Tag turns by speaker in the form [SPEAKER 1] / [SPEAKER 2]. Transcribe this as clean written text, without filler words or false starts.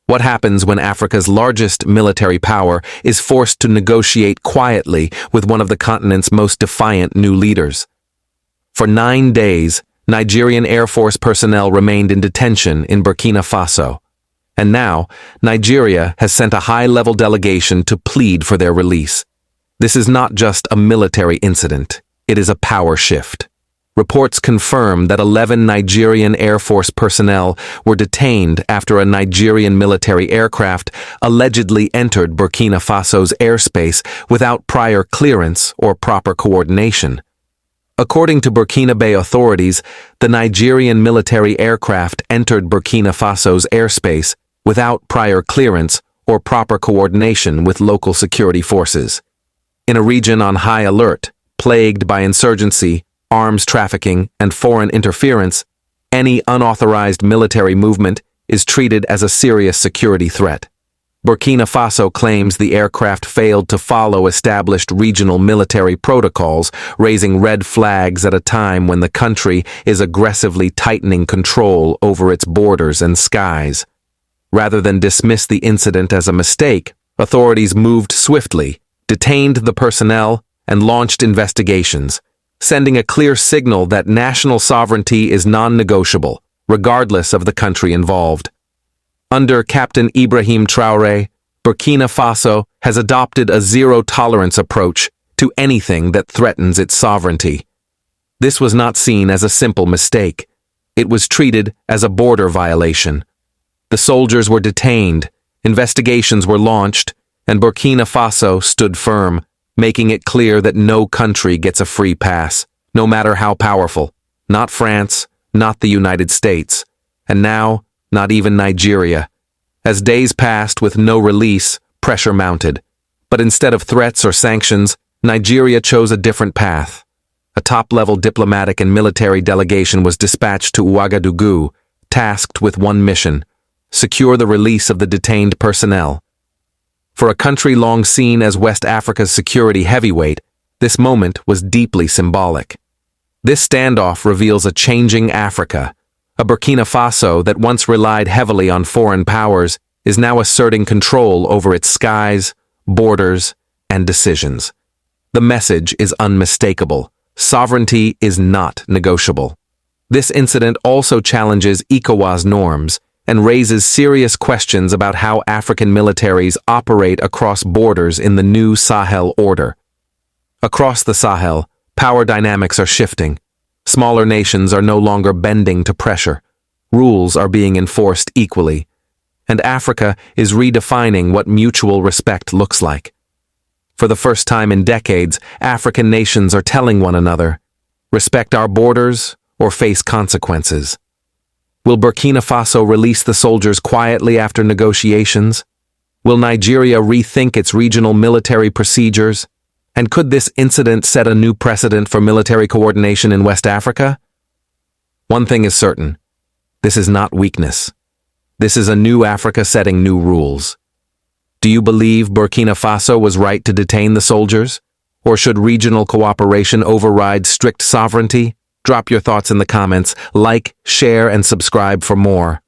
[SPEAKER 1] What happens when Africa's largest military power is forced to negotiate quietly with one of the continent's most defiant new leaders? For 9 days, Nigerian Air Force personnel remained in detention in Burkina Faso. And now, Nigeria has sent a high-level delegation to plead for their release. This is not just a military incident, it is a power shift. Reports confirm that 11 Nigerian Air Force personnel were detained after a Nigerian military aircraft allegedly entered Burkina Faso's airspace without prior clearance or proper coordination. According to Burkina Faso authorities, the Nigerian military aircraft entered Burkina Faso's airspace without prior clearance or proper coordination with local security forces. In a region on high alert, plagued by insurgency, arms trafficking, and foreign interference, any unauthorized military movement is treated as a serious security threat. Burkina Faso claims the aircraft failed to follow established regional military protocols, raising red flags at a time when the country is aggressively tightening control over its borders and skies. Rather than dismiss the incident as a mistake, authorities moved swiftly, detained the personnel, and launched investigations, sending a clear signal that national sovereignty is non-negotiable, regardless of the country involved. Under Captain Ibrahim Traoré, Burkina Faso has adopted a zero-tolerance approach to anything that threatens its sovereignty. This was not seen as a simple mistake. It was treated as a border violation. The soldiers were detained, investigations were launched, and Burkina Faso stood firm, making it clear that no country gets a free pass, no matter how powerful. Not France, not the United States, and now, not even Nigeria. As days passed with no release, pressure mounted. But instead of threats or sanctions, Nigeria chose a different path. A top-level diplomatic and military delegation was dispatched to Ouagadougou, tasked with one mission: secure the release of the detained personnel. For a country long seen as West Africa's security heavyweight, this moment was deeply symbolic. This standoff reveals a changing Africa. A Burkina Faso that once relied heavily on foreign powers is now asserting control over its skies, borders, and decisions. The message is unmistakable. Sovereignty is not negotiable. This incident also challenges ECOWAS norms and raises serious questions about how African militaries operate across borders in the new Sahel order. Across the Sahel, power dynamics are shifting. Smaller nations are no longer bending to pressure. Rules are being enforced equally. And Africa is redefining what mutual respect looks like. For the first time in decades, African nations are telling one another, respect our borders or face consequences. Will Burkina Faso release the soldiers quietly after negotiations? Will Nigeria rethink its regional military procedures? And could this incident set a new precedent for military coordination in West Africa? One thing is certain. This is not weakness. This is a new Africa setting new rules. Do you believe Burkina Faso was right to detain the soldiers? Or should regional cooperation override strict sovereignty? Drop your thoughts in the comments, like, share, and subscribe for more.